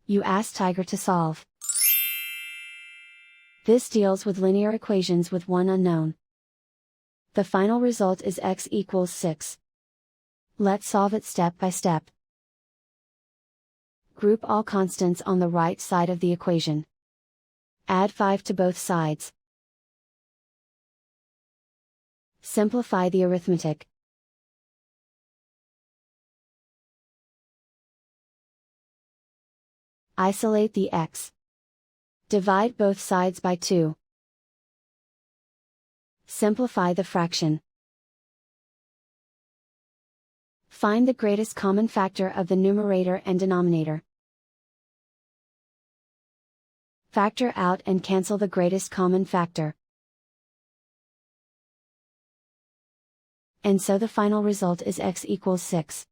You ask Tiger to solve. This deals with linear equations with one unknown. The final result is x equals 6. Let's solve it step by step. Group all constants on the right side of the equation. Add 5 to both sides. Simplify the arithmetic. Isolate the x. Divide both sides by 2. Simplify the fraction. Find the greatest common factor of the numerator and denominator. Factor out and cancel the greatest common factor. And so the final result is x equals 6.